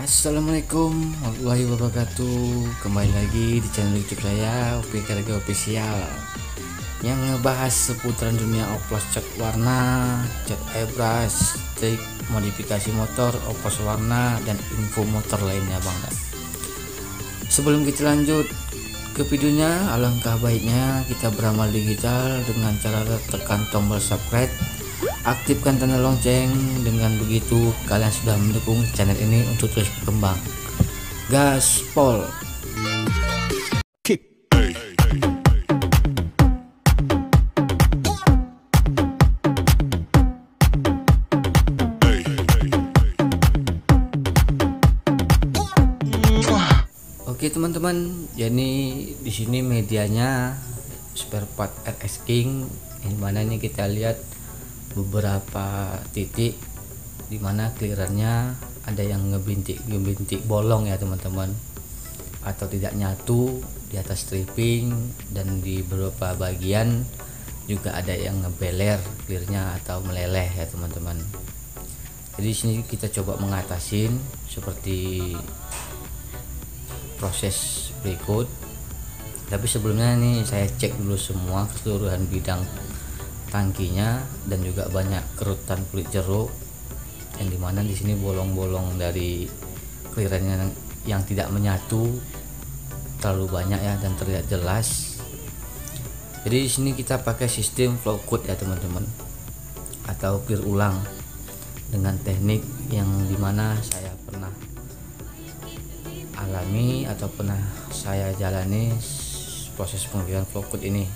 Assalamualaikum warahmatullahi wabarakatuh. Kembali lagi di channel YouTube saya, OP Karga Official, yang ngebahas seputaran dunia oplos cat warna, cat airbrush, trik modifikasi motor, oplos warna, dan info motor lainnya bang. Sebelum kita lanjut ke videonya, alangkah baiknya kita beramal digital dengan cara tekan tombol subscribe, aktifkan tanda lonceng. Dengan begitu kalian sudah mendukung channel ini untuk terus berkembang. Gaspol. Oke teman-teman, jadi di sini medianya spare part RS King, yang mana ini kita lihat beberapa titik dimana clearannya ada yang ngebintik bolong ya teman-teman, atau tidak nyatu di atas stripping, dan di beberapa bagian juga ada yang ngebeler clearnya atau meleleh ya teman-teman. Jadi sini kita coba mengatasin seperti proses berikut. Tapi sebelumnya nih saya cek dulu semua keseluruhan bidang tangkinya, dan juga banyak kerutan kulit jeruk, yang dimana di sini bolong-bolong dari clearannya yang tidak menyatu terlalu banyak ya, dan terlihat jelas. Jadi di sini kita pakai sistem flow coat ya teman-teman, atau clear ulang, dengan teknik yang dimana saya pernah alami atau pernah saya jalani proses pengclearan flow coat ini.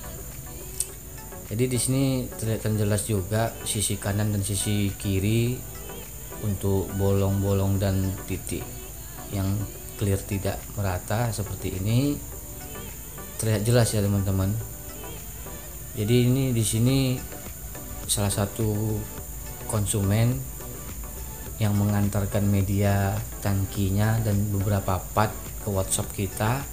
Jadi di sini terlihat jelas juga sisi kanan dan sisi kiri untuk bolong-bolong dan titik yang clear tidak merata seperti ini, terlihat jelas ya teman-teman. Jadi ini di sini salah satu konsumen yang mengantarkan media tangkinya dan beberapa part ke workshop kita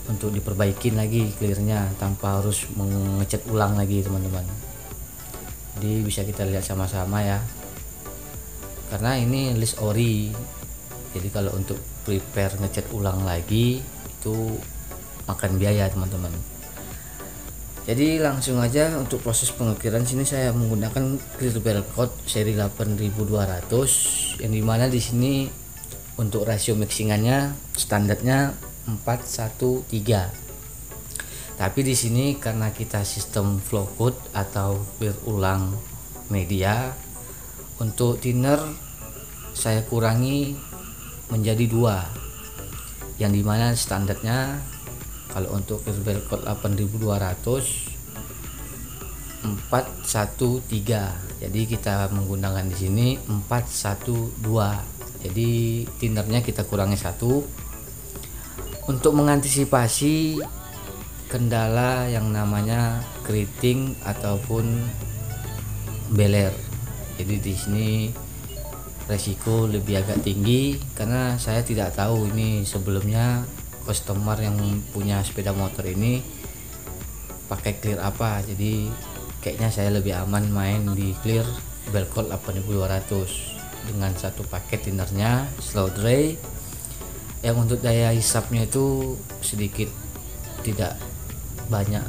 untuk diperbaikin lagi clearnya tanpa harus mengecat ulang lagi teman-teman. Jadi bisa kita lihat sama-sama ya, karena ini list ori, jadi kalau untuk prepare ngecat ulang lagi itu makan biaya teman-teman. Jadi langsung aja untuk proses pengukiran. Sini saya menggunakan clear barrel coat seri 8200, yang dimana di sini untuk rasio mixingannya standarnya 4:1:3. Tapi di sini karena kita sistem flow coat atau clear ulang media, untuk thinner saya kurangi menjadi 2, yang dimana standarnya kalau untuk clear barrel coat 8200 4:1:3. Jadi kita menggunakan di sini 4:1:2. Jadi thinnernya kita kurangi 1 untuk mengantisipasi kendala yang namanya keriting ataupun beler. Jadi di sini resiko lebih agak tinggi, karena saya tidak tahu ini sebelumnya customer yang punya sepeda motor ini pakai clear apa. Jadi kayaknya saya lebih aman main di clear Belcoat 8200 dengan satu paket thinnernya slow dry, yang untuk daya hisapnya itu sedikit tidak banyak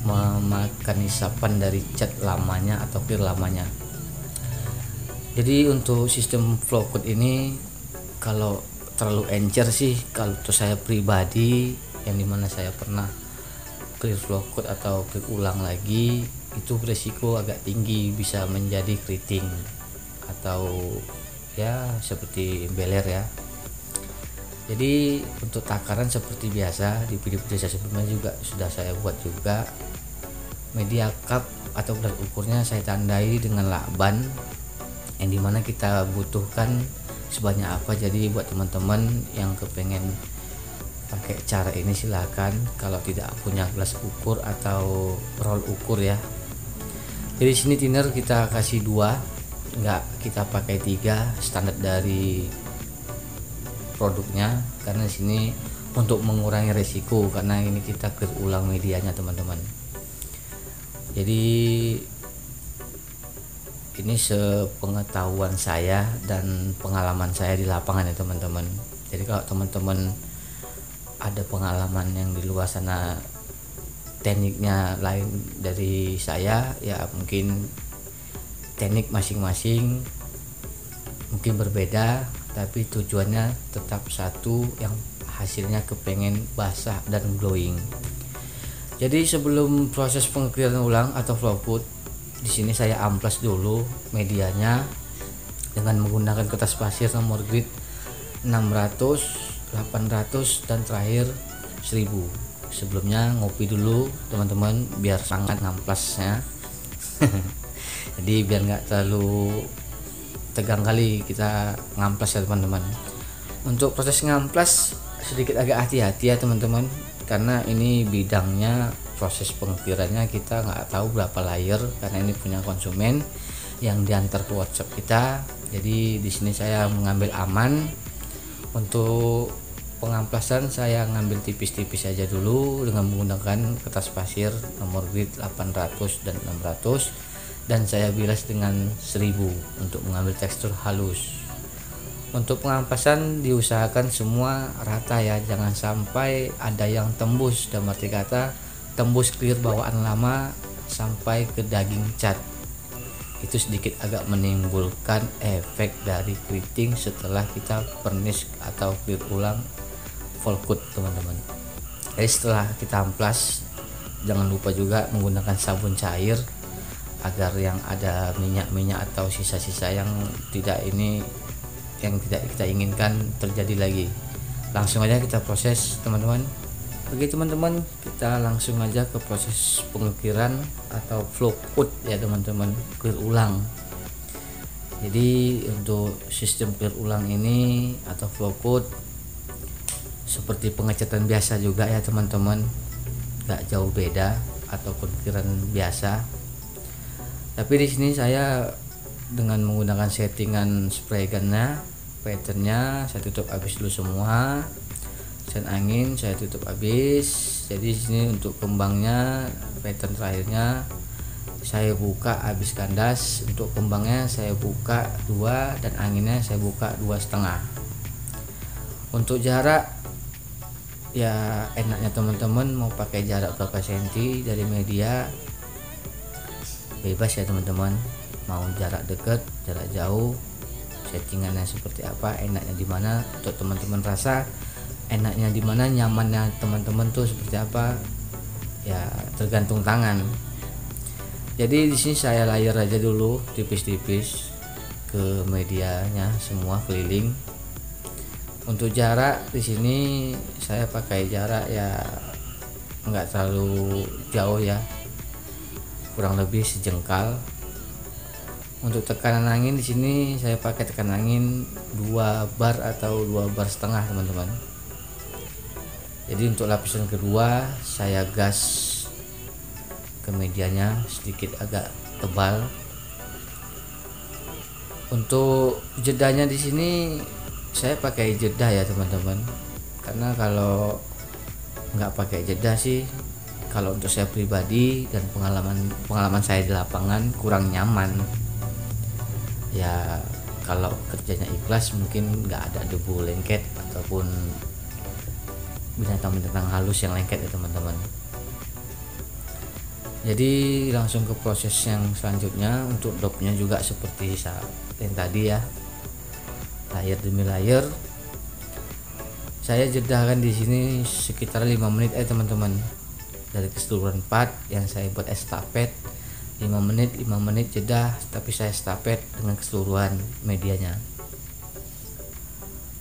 memakan hisapan dari cat lamanya atau clear lamanya. Jadi untuk sistem flow coat ini kalau terlalu encer sih, kalau untuk saya pribadi yang dimana saya pernah clear flow coat atau clear ulang lagi, itu beresiko agak tinggi bisa menjadi keriting atau ya seperti beler ya. Jadi untuk takaran seperti biasa di video-video saya sebelumnya juga sudah saya buat juga. Media cup atau berat ukurnya saya tandai dengan lakban, yang dimana kita butuhkan sebanyak apa. Jadi buat teman-teman yang kepengen pakai cara ini silahkan, kalau tidak punya gelas ukur atau roll ukur ya. Jadi sini thinner kita kasih 2, enggak kita pakai 3 standar dari produknya, karena di sini untuk mengurangi resiko, karena ini kita clear ulang medianya teman-teman. Jadi ini sepengetahuan saya dan pengalaman saya di lapangan ya teman-teman. Jadi kalau teman-teman ada pengalaman yang di luar sana tekniknya lain dari saya, ya mungkin teknik masing-masing mungkin berbeda, tapi tujuannya tetap satu, yang hasilnya kepengen basah dan glowing. Jadi sebelum proses pengukliran ulang atau flow coat, di sini saya amplas dulu medianya dengan menggunakan kertas pasir nomor grid 600, 800 dan terakhir 1000. Sebelumnya ngopi dulu teman-teman biar sangat ngamplasnya. Jadi biar nggak terlalu tegang kali kita ngamplas ya teman-teman. Untuk proses ngamplas sedikit agak hati-hati ya teman-teman, karena ini bidangnya proses penguklirannya kita nggak tahu berapa layer, karena ini punya konsumen yang diantar ke workshop kita. Jadi di sini saya mengambil aman. Untuk pengamplasan saya ngambil tipis-tipis saja dulu dengan menggunakan kertas pasir nomor grid 800 dan 600, dan saya bilas dengan 1000 untuk mengambil tekstur halus. Untuk pengamplasan diusahakan semua rata ya, jangan sampai ada yang tembus, dan arti kata tembus clear bawaan lama sampai ke daging cat. Itu sedikit agak menimbulkan efek dari keriting setelah kita furnish atau clear ulang full coat teman-teman. Jadi setelah kita amplas, jangan lupa juga menggunakan sabun cair agar yang ada minyak-minyak atau sisa-sisa yang tidak kita inginkan terjadi lagi. Langsung aja kita proses teman-teman. Oke teman-teman, kita langsung aja ke proses pengukiran atau flow coat ya teman-teman, clear ulang. Jadi untuk sistem clear ulang ini atau flow coat seperti pengecatan biasa juga ya teman-teman, gak jauh beda atau pengukiran biasa. Tapi di sini saya dengan menggunakan settingan spray gunnya, patternnya saya tutup habis dulu semua. Sen angin saya tutup habis. Jadi di sini untuk kembangnya, pattern terakhirnya saya buka habis kandas. Untuk kembangnya saya buka 2 dan anginnya saya buka 2,5. Untuk jarak ya enaknya teman-teman mau pakai jarak berapa senti dari media, bebas ya teman-teman. Mau jarak dekat, jarak jauh, settingannya seperti apa, enaknya di mana, untuk teman-teman rasa enaknya di mana, nyamannya teman-teman tuh seperti apa, ya tergantung tangan. Jadi di sini saya layer aja dulu tipis-tipis ke medianya semua keliling. Untuk jarak di sini saya pakai jarak ya nggak terlalu jauh ya, kurang lebih sejengkal. Untuk tekanan angin di sini saya pakai tekanan angin 2 bar atau 2,5 bar teman-teman. Jadi untuk lapisan kedua saya gas ke medianya sedikit agak tebal. Untuk jedanya di sini saya pakai jeda ya teman-teman, karena kalau nggak pakai jeda sih, kalau untuk saya pribadi dan pengalaman saya di lapangan kurang nyaman. Ya kalau kerjanya ikhlas mungkin nggak ada debu lengket ataupun binatang-binatang halus yang lengket ya teman-teman. Jadi langsung ke proses yang selanjutnya. Untuk dropnya juga seperti yang tadi ya, layer demi layer. Saya jedahkan di sini sekitar 5 menit teman-teman. Dari keseluruhan part yang saya buat estafet 5 menit jeda, tapi saya estafet dengan keseluruhan medianya.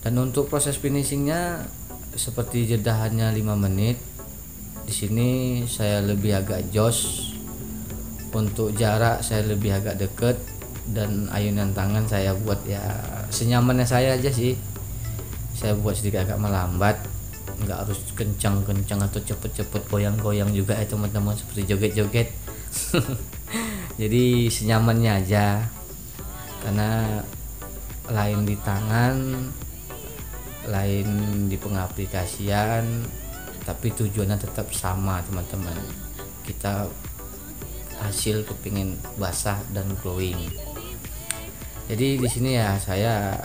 Dan untuk proses finishingnya seperti jedahannya 5 menit. Di sini saya lebih agak jos. Untuk jarak saya lebih agak deket, dan ayunan tangan saya buat ya senyamannya saya aja sih. Saya buat sedikit agak melambat, nggak harus kencang-kencang atau cepet-cepet goyang-goyang juga ya teman-teman, seperti joget-joget. Jadi senyamannya aja, karena lain di tangan, lain di pengaplikasian, tapi tujuannya tetap sama teman-teman. Kita hasil kepingin basah dan glowing. Jadi di sini ya saya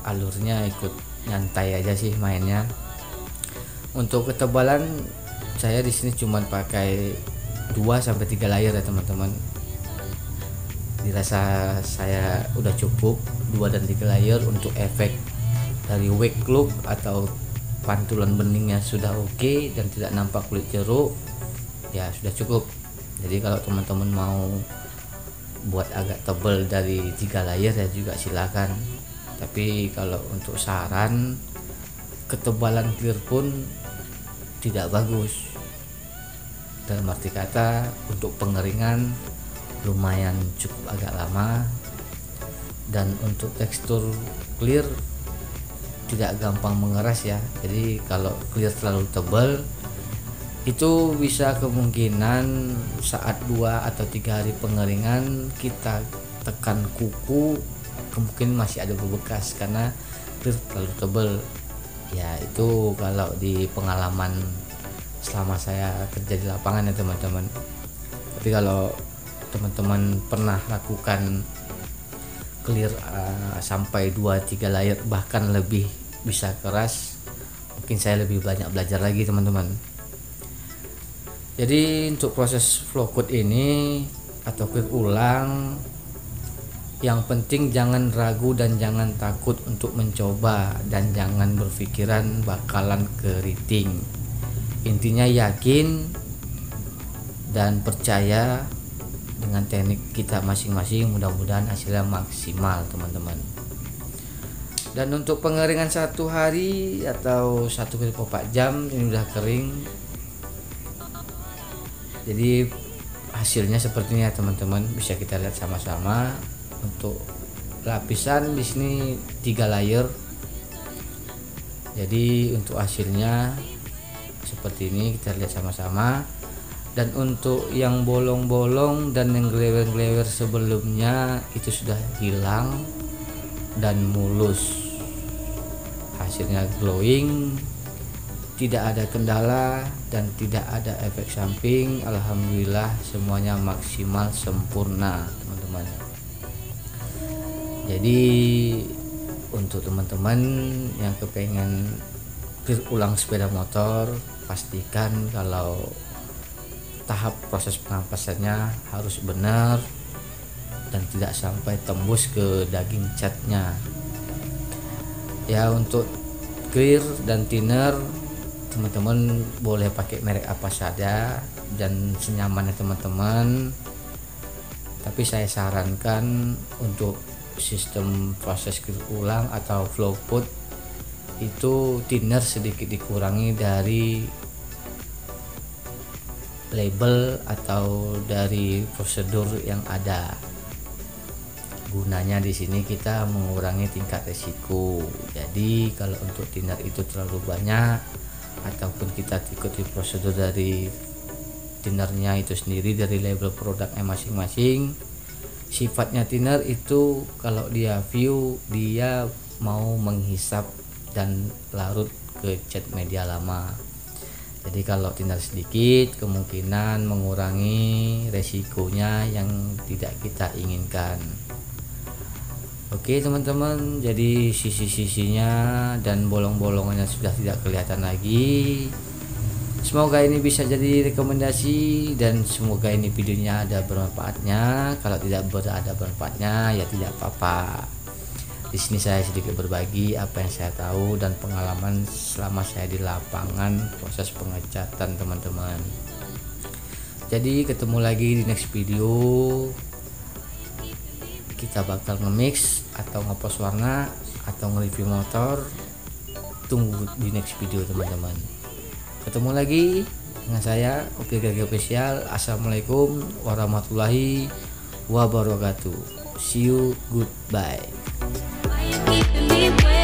alurnya ikut nyantai aja sih mainnya. Untuk ketebalan saya di sini cuma pakai 2 sampai 3 layer ya teman-teman. Dirasa saya udah cukup 2 dan 3 layer untuk efek dari wake look atau pantulan beningnya sudah oke dan tidak nampak kulit jeruk, ya sudah cukup. Jadi kalau teman-teman mau buat agak tebal dari 3 layer ya juga silakan. Tapi kalau untuk saran, ketebalan clear pun tidak bagus. Dalam arti kata untuk pengeringan lumayan cukup agak lama, dan untuk tekstur clear tidak gampang mengeras ya. Jadi kalau clear terlalu tebal itu bisa kemungkinan saat 2 atau 3 hari pengeringan kita tekan kuku kemungkinan masih ada bebekas karena clear terlalu tebal ya. Itu kalau di pengalaman selama saya kerja di lapangan ya teman-teman. Tapi kalau teman-teman pernah lakukan clear sampai 2-3 layer bahkan lebih bisa keras, mungkin saya lebih banyak belajar lagi teman-teman. Jadi untuk proses flow coat ini atau clear ulang, yang penting jangan ragu dan jangan takut untuk mencoba, dan jangan berpikiran bakalan keriting. Intinya yakin dan percaya dengan teknik kita masing-masing, mudah-mudahan hasilnya maksimal teman-teman. Dan untuk pengeringan 1 hari atau 1-4 jam ini udah kering. Jadi hasilnya seperti ini ya teman-teman, bisa kita lihat sama-sama. Untuk lapisan di sini 3 layer. Jadi untuk hasilnya seperti ini, kita lihat sama-sama. Dan untuk yang bolong-bolong dan yang gelewer-gelewer sebelumnya itu sudah hilang dan mulus. Hasilnya glowing, tidak ada kendala dan tidak ada efek samping. Alhamdulillah semuanya maksimal sempurna teman-teman. Jadi untuk teman-teman yang kepengen clear ulang sepeda motor, pastikan kalau tahap proses pengampasannya harus benar dan tidak sampai tembus ke daging catnya ya. Untuk clear dan thinner teman-teman boleh pakai merek apa saja dan senyamannya teman-teman, tapi saya sarankan untuk sistem proses clear ulang atau flow coat itu thinner sedikit dikurangi dari label atau dari prosedur yang ada. Gunanya di sini kita mengurangi tingkat resiko. Jadi kalau untuk thinner itu terlalu banyak ataupun kita ikuti prosedur dari thinnernya itu sendiri, dari label produknya masing-masing, sifatnya thinner itu kalau dia view dia mau menghisap dan larut ke cat media lama. Jadi kalau thinner sedikit kemungkinan mengurangi resikonya yang tidak kita inginkan. Oke teman-teman, jadi sisi-sisinya dan bolong-bolongannya sudah tidak kelihatan lagi. Semoga ini bisa jadi rekomendasi dan semoga ini videonya ada bermanfaatnya. Kalau tidak ada bermanfaatnya ya tidak apa-apa. Di sini saya sedikit berbagi apa yang saya tahu dan pengalaman selama saya di lapangan proses pengecatan teman-teman. Jadi ketemu lagi di next video. Kita bakal nge-mix atau ngepost warna atau nge-review motor. Tunggu di next video teman-teman. Ketemu lagi dengan saya Oke Gage Official. Assalamualaikum warahmatullahi wabarakatuh. See you, goodbye. Keeping me waiting.